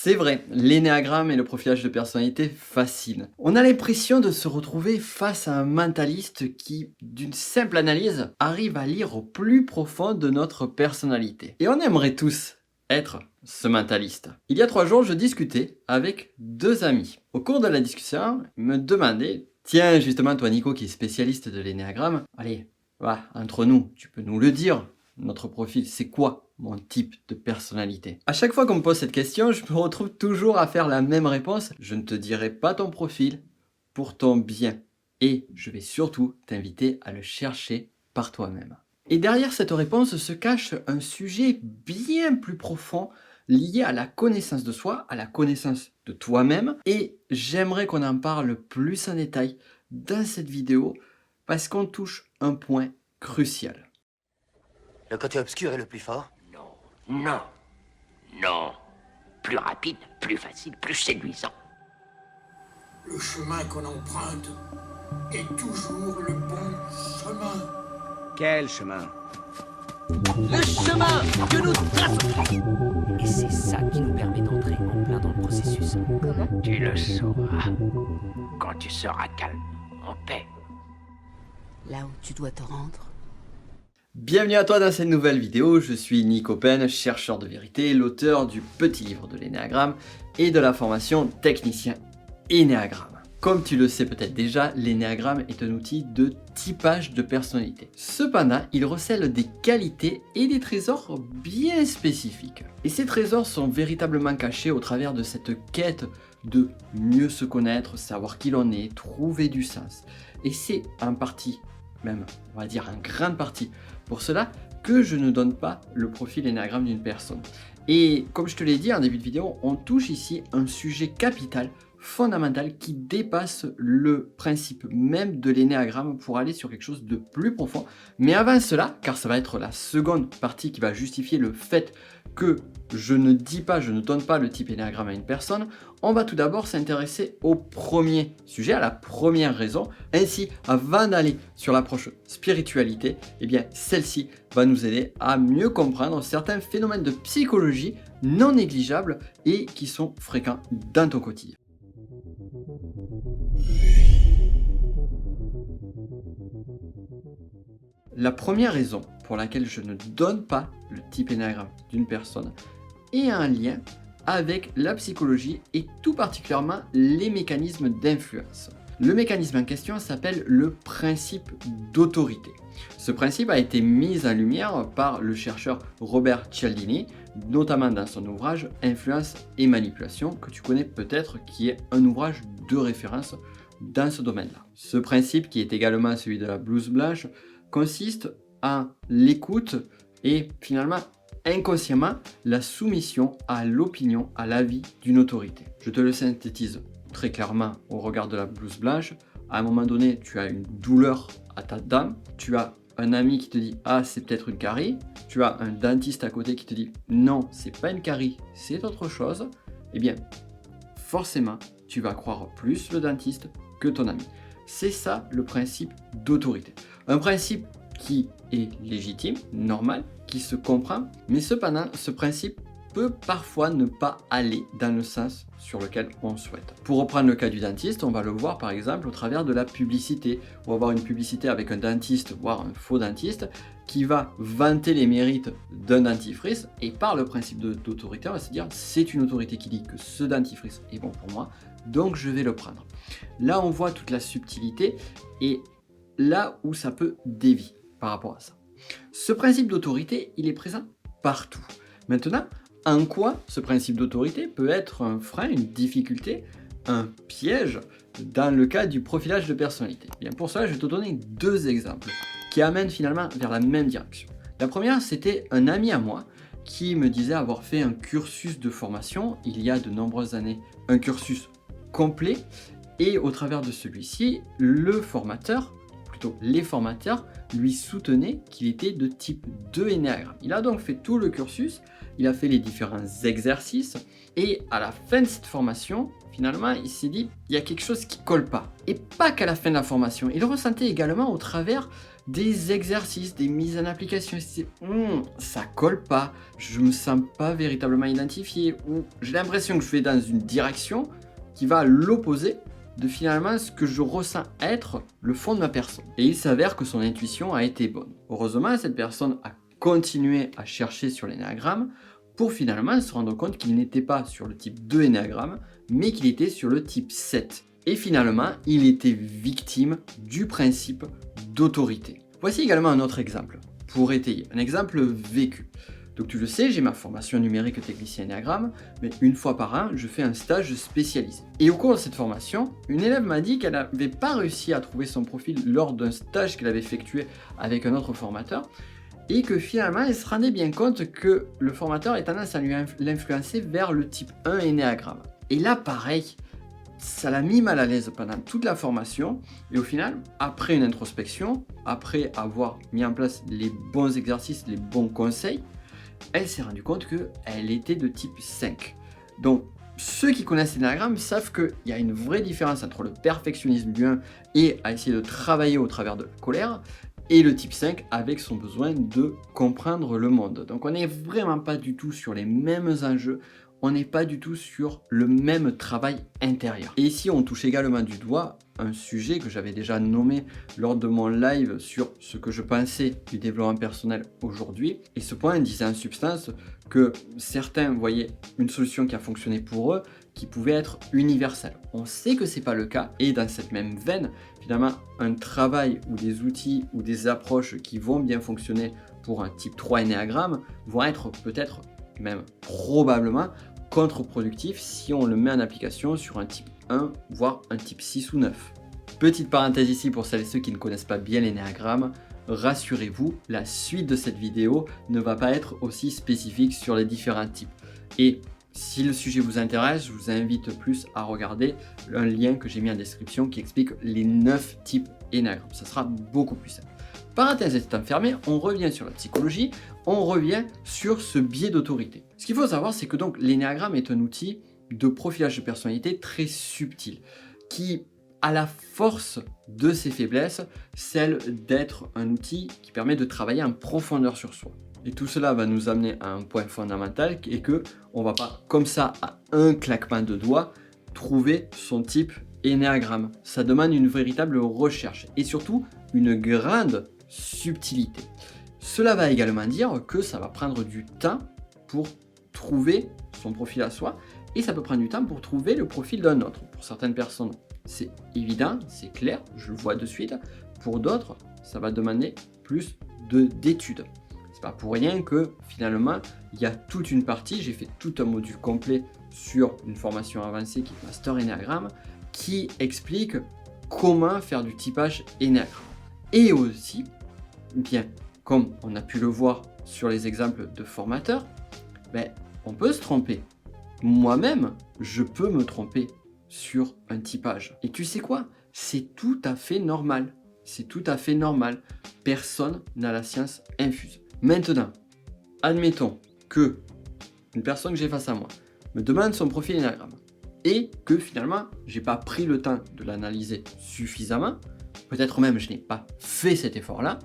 C'est vrai, l'énéagramme et le profilage de personnalité fascinent. On a l'impression de se retrouver face à un mentaliste qui, d'une simple analyse, arrive à lire au plus profond de notre personnalité. Et on aimerait tous être ce mentaliste. Il y a 3 jours, je discutais avec 2 amis. Au cours de la discussion, ils me demandaient « Tiens, justement, toi Nico qui est spécialiste de l'énéagramme, allez, va, entre nous, tu peux nous le dire, notre profil, c'est quoi ? Mon type de personnalité. À chaque fois qu'on me pose cette question, je me retrouve toujours à faire la même réponse. Je ne te dirai pas ton profil pour ton bien. Et je vais surtout t'inviter à le chercher par toi-même. Et derrière cette réponse se cache un sujet bien plus profond lié à la connaissance de soi, à la connaissance de toi-même. Et j'aimerais qu'on en parle plus en détail dans cette vidéo parce qu'on touche un point crucial. Le côté obscur est le plus fort? Non. Non. Plus rapide, plus facile, plus séduisant. Le chemin qu'on emprunte est toujours le bon chemin. Quel chemin? Le chemin que nous traçons. Et c'est ça qui nous permet d'entrer en plein dans le processus. Comment? Tu le sauras quand tu seras calme, en paix. Là où tu dois te rendre. Bienvenue à toi dans cette nouvelle vidéo, je suis Nico Pen, chercheur de vérité, l'auteur du petit livre de l'énéagramme et de la formation technicien énéagramme. Comme tu le sais peut-être déjà, l'énéagramme est un outil de typage de personnalité. Cependant, il recèle des qualités et des trésors bien spécifiques. Et ces trésors sont véritablement cachés au travers de cette quête de mieux se connaître, savoir qui l'on est, trouver du sens. Et c'est en partie, même on va dire en grande partie, pour cela que je ne donne pas le profil énéagramme d'une personne. Et comme je te l'ai dit en début de vidéo, on touche ici un sujet capital, fondamental, qui dépasse le principe même de l'énéagramme pour aller sur quelque chose de plus profond. Mais avant cela, car ça va être la seconde partie qui va justifier le fait que je ne dis pas, je ne donne pas le type énéagramme à une personne, on va tout d'abord s'intéresser au premier sujet, à la première raison. Ainsi, avant d'aller sur l'approche spiritualité, eh bien, celle-ci va nous aider à mieux comprendre certains phénomènes de psychologie non négligeables et qui sont fréquents dans ton quotidien. La première raison pour laquelle je ne donne pas le type énéagramme d'une personne est un lien avec la psychologie et tout particulièrement les mécanismes d'influence. Le mécanisme en question s'appelle le principe d'autorité. Ce principe a été mis en lumière par le chercheur Robert Cialdini, notamment dans son ouvrage Influence et manipulation, que tu connais peut-être, qui est un ouvrage de référence dans ce domaine-là. Ce principe, qui est également celui de la blouse blanche, consiste en l'écoute et finalement inconsciemment la soumission à l'opinion, à l'avis d'une autorité. Je te le synthétise très clairement au regard de la blouse blanche. À un moment donné, tu as une douleur à ta dent, tu as un ami qui te dit « Ah, c'est peut-être une carie », tu as un dentiste à côté qui te dit « Non, c'est pas une carie, c'est autre chose », eh bien, forcément, tu vas croire plus le dentiste que ton ami. C'est ça le principe d'autorité. Un principe qui est légitime, normal, qui se comprend, mais cependant, ce principe peut parfois ne pas aller dans le sens sur lequel on souhaite. Pour reprendre le cas du dentiste, on va le voir par exemple au travers de la publicité. On va avoir une publicité avec un dentiste, voire un faux dentiste, qui va vanter les mérites d'un dentifrice, et par le principe d'autorité, on va se dire c'est une autorité qui dit que ce dentifrice est bon pour moi, donc je vais le prendre. Là, on voit toute la subtilité et là où ça peut dévier par rapport à ça. Ce principe d'autorité, il est présent partout. Maintenant, en quoi ce principe d'autorité peut être un frein, une difficulté, un piège dans le cas du profilage de personnalité? Bien, pour cela, je vais te donner 2 exemples qui amènent finalement vers la même direction. La première, c'était un ami à moi qui me disait avoir fait un cursus de formation il y a de nombreuses années, un cursus complet, et au travers de celui-ci, le formateur, plutôt les formateurs, lui soutenaient qu'il était de type 2 énéagramme. Il a donc fait tout le cursus, il a fait les différents exercices, et à la fin de cette formation, finalement, il s'est dit, il y a quelque chose qui colle pas. Et pas qu'à la fin de la formation, il le ressentait également au travers des exercices, des mises en application. Ça colle pas, je me sens pas véritablement identifié, ou j'ai l'impression que je vais dans une direction qui va à l'opposé de finalement ce que je ressens être le fond de ma personne. Et il s'avère que son intuition a été bonne. Heureusement, cette personne a continué à chercher sur l'énéagramme pour finalement se rendre compte qu'il n'était pas sur le type 2 énéagramme, mais qu'il était sur le type 7. Et finalement, il était victime du principe d'autorité. Voici également un autre exemple, pour étayer, un exemple vécu. Donc tu le sais, j'ai ma formation numérique technicien énéagramme, mais une fois par an, je fais un stage spécialisé. Et au cours de cette formation, une élève m'a dit qu'elle n'avait pas réussi à trouver son profil lors d'un stage qu'elle avait effectué avec un autre formateur, et que finalement, elle se rendait bien compte que le formateur a tendance à l'influencer vers le type 1 énéagramme. Et là, pareil, ça l'a mis mal à l'aise pendant toute la formation, et au final, après une introspection, après avoir mis en place les bons exercices, les bons conseils, elle s'est rendue compte qu'elle était de type 5. Donc, ceux qui connaissent l'énéagramme savent qu'il y a une vraie différence entre le perfectionnisme du 1 et à essayer de travailler au travers de la colère, et le type 5 avec son besoin de comprendre le monde. Donc on n'est vraiment pas du tout sur les mêmes enjeux, on n'est pas du tout sur le même travail intérieur. Et ici on touche également du doigt un sujet que j'avais déjà nommé lors de mon live sur ce que je pensais du développement personnel aujourd'hui. Et ce point disait en substance que certains voyaient une solution qui a fonctionné pour eux qui pouvait être universelle. On sait que c'est pas le cas, et dans cette même veine, finalement, un travail ou des outils ou des approches qui vont bien fonctionner pour un type 3 énéagramme vont être peut-être, même probablement, contre-productifs si on le met en application sur un type 1, voire un type 6 ou 9. Petite parenthèse ici pour celles et ceux qui ne connaissent pas bien l'énéagramme, rassurez-vous, la suite de cette vidéo ne va pas être aussi spécifique sur les différents types. Et si le sujet vous intéresse, je vous invite plus à regarder un lien que j'ai mis en description qui explique les 9 types énéagrammes. Ça sera beaucoup plus simple. Parenthèse étant fermée, on revient sur la psychologie, on revient sur ce biais d'autorité. Ce qu'il faut savoir, c'est que donc l'énéagramme est un outil de profilage de personnalité très subtil, qui a la force de ses faiblesses, celle d'être un outil qui permet de travailler en profondeur sur soi. Et tout cela va nous amener à un point fondamental, et que on va pas comme ça à un claquement de doigts trouver son type énéagramme. Ça demande une véritable recherche et surtout une grande subtilité. Cela va également dire que ça va prendre du temps pour trouver son profil à soi, et ça peut prendre du temps pour trouver le profil d'un autre. Pour certaines personnes, c'est évident, c'est clair, je le vois de suite. Pour d'autres, ça va demander plus d'études. C'est pas pour rien que finalement, il y a toute une partie, j'ai fait tout un module complet sur une formation avancée qui est Master Énéagramme, qui explique comment faire du typage énéagramme. Et aussi, bien, comme on a pu le voir sur les exemples de formateurs, on peut se tromper. Moi-même, je peux me tromper sur un typage. Et tu sais quoi? C'est tout à fait normal. C'est tout à fait normal. Personne n'a la science infuse. Maintenant, admettons que une personne que j'ai face à moi me demande son profil énéagramme et que finalement, j'ai pas pris le temps de l'analyser suffisamment, peut-être même je n'ai pas fait cet effort-là,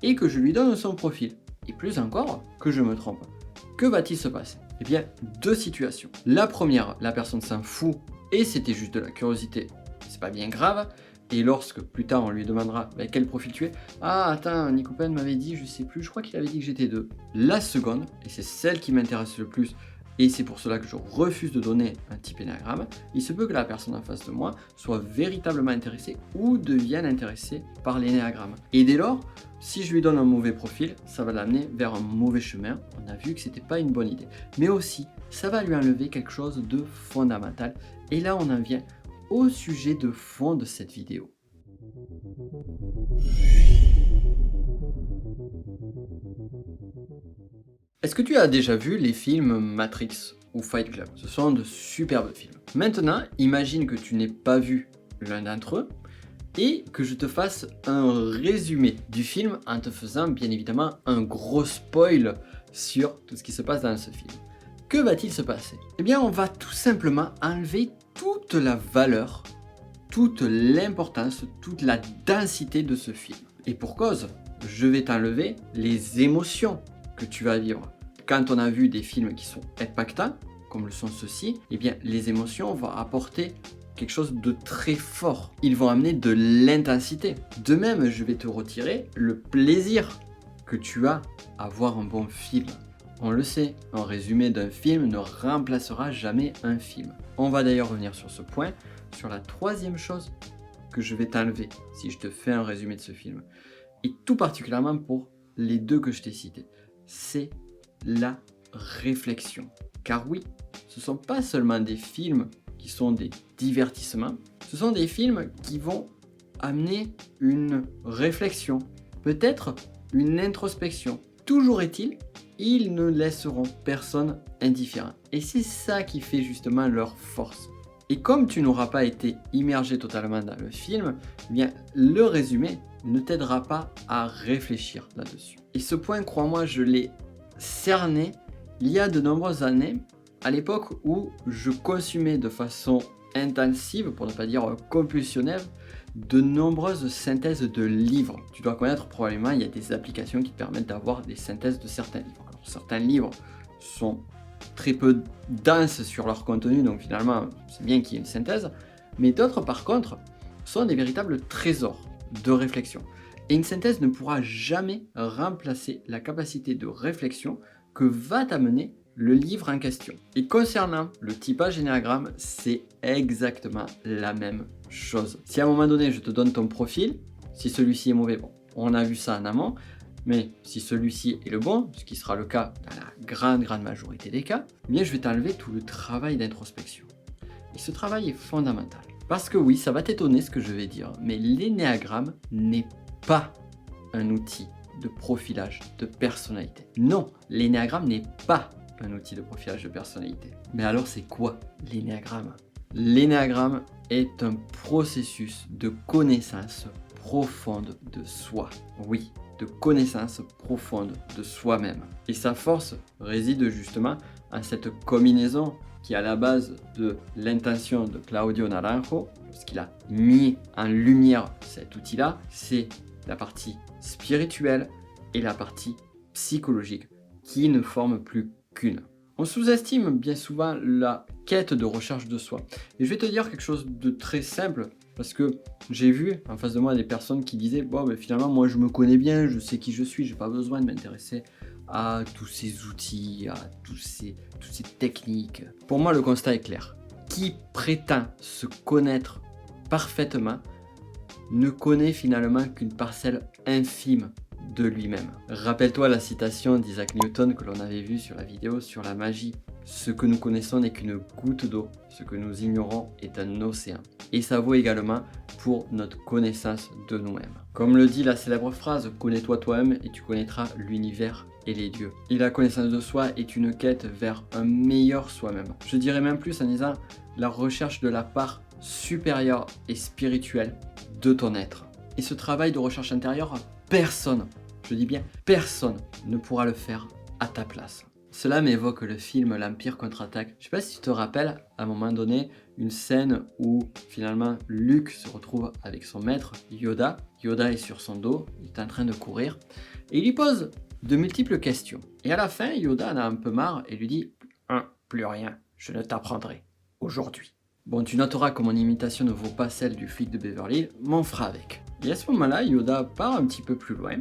et que je lui donne son profil, et plus encore, que je me trompe. Que va-t-il se passer? Eh bien, deux situations. La première, la personne s'en fout et c'était juste de la curiosité, c'est pas bien grave. Et lorsque plus tard on lui demandera quel profil tu es, ah attends, Nicopen m'avait dit, je sais plus, je crois qu'il avait dit que j'étais 2. La seconde, et c'est celle qui m'intéresse le plus, et c'est pour cela que je refuse de donner un type énéagramme, il se peut que la personne en face de moi soit véritablement intéressée ou devienne intéressée par l'énéagramme. Et dès lors, si je lui donne un mauvais profil, ça va l'amener vers un mauvais chemin. On a vu que c'était pas une bonne idée. Mais aussi, ça va lui enlever quelque chose de fondamental. Et là, on en vient au sujet de fond de cette vidéo. Est-ce que tu as déjà vu les films Matrix ou Fight Club? Ce sont de superbes films. Maintenant, imagine que tu n'aies pas vu l'un d'entre eux et que je te fasse un résumé du film en te faisant bien évidemment un gros spoil sur tout ce qui se passe dans ce film. Que va-t-il se passer? Eh bien, on va tout simplement enlever toute la valeur, toute l'importance, toute la densité de ce film. Et pour cause, je vais t'enlever les émotions que tu vas vivre. Quand on a vu des films qui sont impactants, comme le sont ceux-ci, eh bien les émotions vont apporter quelque chose de très fort. Ils vont amener de l'intensité. De même, je vais te retirer le plaisir que tu as à voir un bon film. On le sait, un résumé d'un film ne remplacera jamais un film. On va d'ailleurs revenir sur ce point, sur la troisième chose que je vais t'enlever si je te fais un résumé de ce film. Et tout particulièrement pour les deux que je t'ai cités. C'est la réflexion. Car oui, ce ne sont pas seulement des films qui sont des divertissements, ce sont des films qui vont amener une réflexion, peut-être une introspection. Toujours est-il, ils ne laisseront personne indifférent. Et c'est ça qui fait justement leur force. Et comme tu n'auras pas été immergé totalement dans le film, eh bien le résumé ne t'aidera pas à réfléchir là-dessus. Et ce point, crois-moi, je l'ai cerné il y a de nombreuses années, à l'époque où je consumais de façon intensive, pour ne pas dire compulsionnelle, de nombreuses synthèses de livres. Tu dois connaître probablement, il y a des applications qui permettent d'avoir des synthèses de certains livres. Alors, certains livres sont très peu denses sur leur contenu, donc finalement c'est bien qu'il y ait une synthèse, mais d'autres par contre sont des véritables trésors de réflexion. Et une synthèse ne pourra jamais remplacer la capacité de réflexion que va t'amener le livre en question. Et concernant le typage énéagramme, c'est exactement la même chose. Si à un moment donné je te donne ton profil, si celui-ci est mauvais, bon, on a vu ça en amont, mais si celui-ci est le bon, ce qui sera le cas dans la grande majorité des cas, eh bien je vais t'enlever tout le travail d'introspection. Et ce travail est fondamental. Parce que oui, ça va t'étonner ce que je vais dire, mais l'énéagramme n'est pas un outil de profilage de personnalité. Non, l'énéagramme n'est pas un outil de profilage de personnalité. Mais alors c'est quoi l'énéagramme? L'énéagramme est un processus de connaissance profonde de soi. Oui, de connaissance profonde de soi-même. Et sa force réside justement en cette combinaison qui est à la base de l'intention de Claudio Naranjo, lorsqu'il a mis en lumière cet outil-là, c'est la partie spirituelle et la partie psychologique qui ne forment plus qu'une. On sous-estime bien souvent la quête de recherche de soi. Et je vais te dire quelque chose de très simple, parce que j'ai vu en face de moi des personnes qui disaient « Bon, ben finalement, moi je me connais bien, je sais qui je suis, j'ai pas besoin de m'intéresser à tous ces outils, à toutes ces techniques. » Pour moi, le constat est clair. Qui prétend se connaître parfaitement ne connaît finalement qu'une parcelle infime de lui-même. Rappelle-toi la citation d'Isaac Newton que l'on avait vue sur la vidéo sur la magie. Ce que nous connaissons n'est qu'une goutte d'eau, ce que nous ignorons est un océan. Et ça vaut également pour notre connaissance de nous-mêmes. Comme le dit la célèbre phrase, connais-toi toi-même et tu connaîtras l'univers et les dieux. Et la connaissance de soi est une quête vers un meilleur soi-même. Je dirais même plus en disant la recherche de la part supérieure et spirituelle de ton être. Et ce travail de recherche intérieure, personne, je dis bien personne, ne pourra le faire à ta place. Cela m'évoque le film L'Empire contre-attaque. Je sais pas si tu te rappelles, à un moment donné, une scène où finalement Luke se retrouve avec son maître Yoda. Yoda est sur son dos, il est en train de courir, et il lui pose de multiples questions. Et à la fin, Yoda en a un peu marre et lui dit « Plus rien, je ne t'apprendrai aujourd'hui. » Bon, tu noteras que mon imitation ne vaut pas celle du flic de Beverly Hills, mais on fera avec. Et à ce moment-là, Yoda part un petit peu plus loin,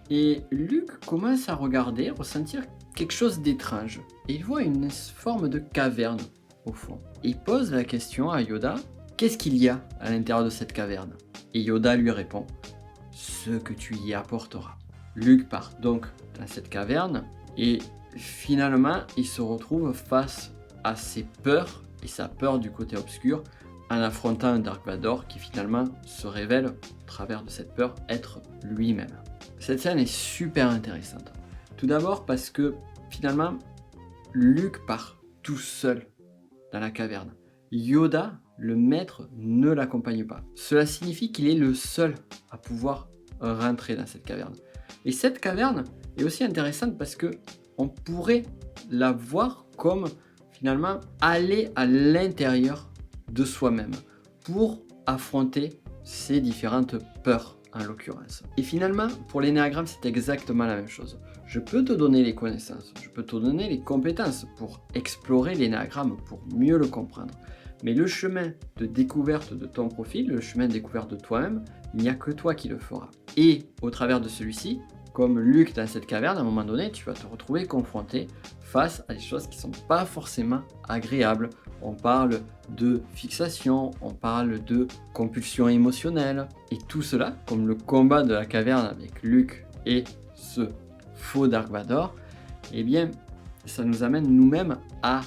et Luke commence à regarder, ressentir quelque chose d'étrange. Et il voit une forme de caverne, au fond. Et il pose la question à Yoda, qu'est-ce qu'il y a à l'intérieur de cette caverne? Et Yoda lui répond, ce que tu y apporteras. Luke part donc dans cette caverne, et finalement, il se retrouve face à ses peurs, et sa peur du côté obscur, en affrontant un Dark Vador qui finalement se révèle, au travers de cette peur, être lui-même. Cette scène est super intéressante. Tout d'abord parce que finalement, Luke part tout seul dans la caverne. Yoda, le maître, ne l'accompagne pas. Cela signifie qu'il est le seul à pouvoir rentrer dans cette caverne. Et cette caverne est aussi intéressante parce que on pourrait la voir comme finalement aller à l'intérieur de soi-même pour affronter ses différentes peurs en l'occurrence. Et finalement, pour l'énéagramme, c'est exactement la même chose. Je peux te donner les connaissances, je peux te donner les compétences pour explorer l'énéagramme, pour mieux le comprendre. Mais le chemin de découverte de ton profil, le chemin de découverte de toi-même, il n'y a que toi qui le feras. Et au travers de celui-ci, comme Luc dans cette caverne, à un moment donné, tu vas te retrouver confronté face à des choses qui ne sont pas forcément agréables. On parle de fixation, on parle de compulsion émotionnelle. Et tout cela, comme le combat de la caverne avec Luc et ce faux Dark Vador, eh bien, ça nous amène nous-mêmes à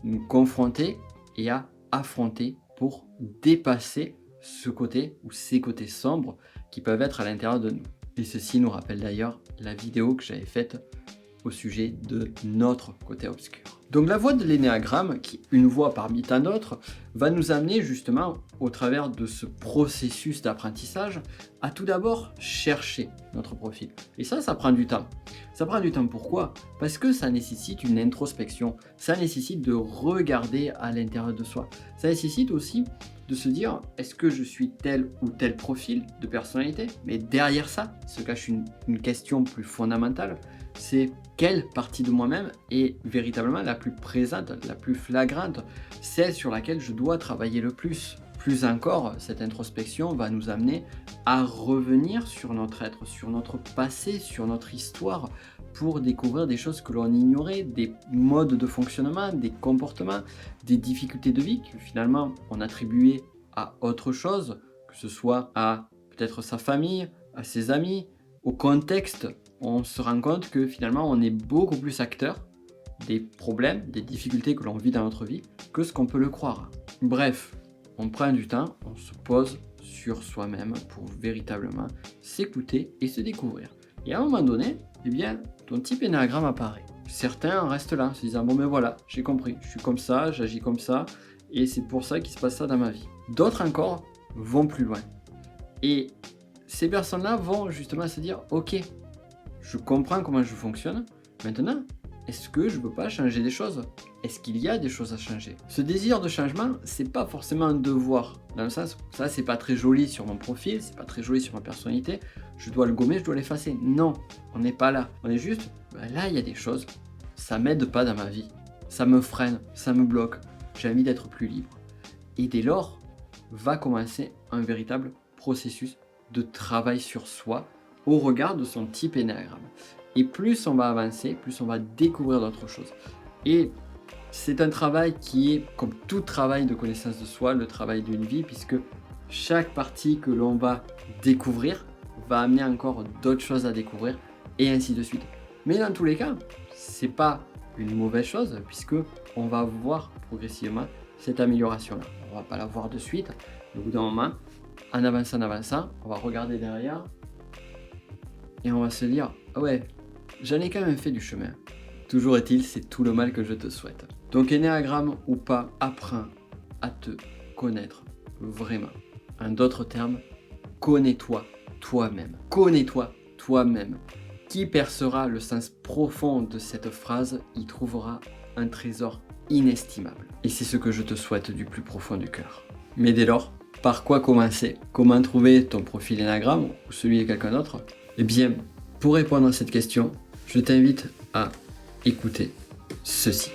nous confronter et à affronter pour dépasser ce côté ou ces côtés sombres qui peuvent être à l'intérieur de nous. Et ceci nous rappelle d'ailleurs la vidéo que j'avais faite au sujet de notre côté obscur. Donc la voie de l'énéagramme, qui est une voie parmi tant d'autres, va nous amener justement au travers de ce processus d'apprentissage à tout d'abord chercher notre profil. Et ça prend du temps. Ça prend du temps pourquoi? Parce que ça nécessite une introspection, ça nécessite de regarder à l'intérieur de soi. Ça nécessite aussi de se dire, est-ce que je suis tel ou tel profil de personnalité? Mais derrière ça se cache une question plus fondamentale, c'est quelle partie de moi-même est véritablement la plus présente, la plus flagrante, celle sur laquelle je dois travailler le plus. Plus encore, cette introspection va nous amener à revenir sur notre être, sur notre passé, sur notre histoire, pour découvrir des choses que l'on ignorait, des modes de fonctionnement, des comportements, des difficultés de vie que finalement on attribuait à autre chose, que ce soit à peut-être sa famille, à ses amis, au contexte. On se rend compte que finalement on est beaucoup plus acteur des problèmes, des difficultés que l'on vit dans notre vie que ce qu'on peut le croire. Bref, on prend du temps, on se pose sur soi-même pour véritablement s'écouter et se découvrir. Et à un moment donné, eh bien, ton type énéagramme apparaît. Certains en restent là, en se disant bon ben voilà, j'ai compris, je suis comme ça, j'agis comme ça, et c'est pour ça qu'il se passe ça dans ma vie. D'autres encore vont plus loin. Et ces personnes-là vont justement se dire ok, je comprends comment je fonctionne, maintenant, est-ce que je ne peux pas changer des choses? Est-ce qu'il y a des choses à changer? Ce désir de changement, c'est pas forcément un devoir, dans le sens où ça c'est pas très joli sur mon profil, c'est pas très joli sur ma personnalité, je dois le gommer, je dois l'effacer. Non, on n'est pas là. On est juste, ben là il y a des choses, ça m'aide pas dans ma vie, ça me freine, ça me bloque, j'ai envie d'être plus libre. Et dès lors, va commencer un véritable processus de travail sur soi, au regard de son type énéagramme. Et plus on va avancer, plus on va découvrir d'autres choses. Et c'est un travail qui est, comme tout travail de connaissance de soi, le travail d'une vie, puisque chaque partie que l'on va découvrir va amener encore d'autres choses à découvrir, et ainsi de suite. Mais dans tous les cas, c'est pas une mauvaise chose, puisque on va voir progressivement cette amélioration-là. On va pas la voir de suite, mais au bout d'un moment, en avançant, on va regarder derrière, et on va se dire, ah ouais, j'en ai quand même fait du chemin. Toujours est-il, c'est tout le mal que je te souhaite. Donc énéagramme ou pas, apprends à te connaître vraiment. En d'autres termes, connais-toi toi-même. Connais-toi toi-même. Qui percera le sens profond de cette phrase, y trouvera un trésor inestimable. Et c'est ce que je te souhaite du plus profond du cœur. Mais dès lors, par quoi commencer? Comment trouver ton profil énéagramme ou celui de quelqu'un d'autre? Eh bien, pour répondre à cette question, je t'invite à écouter ceci.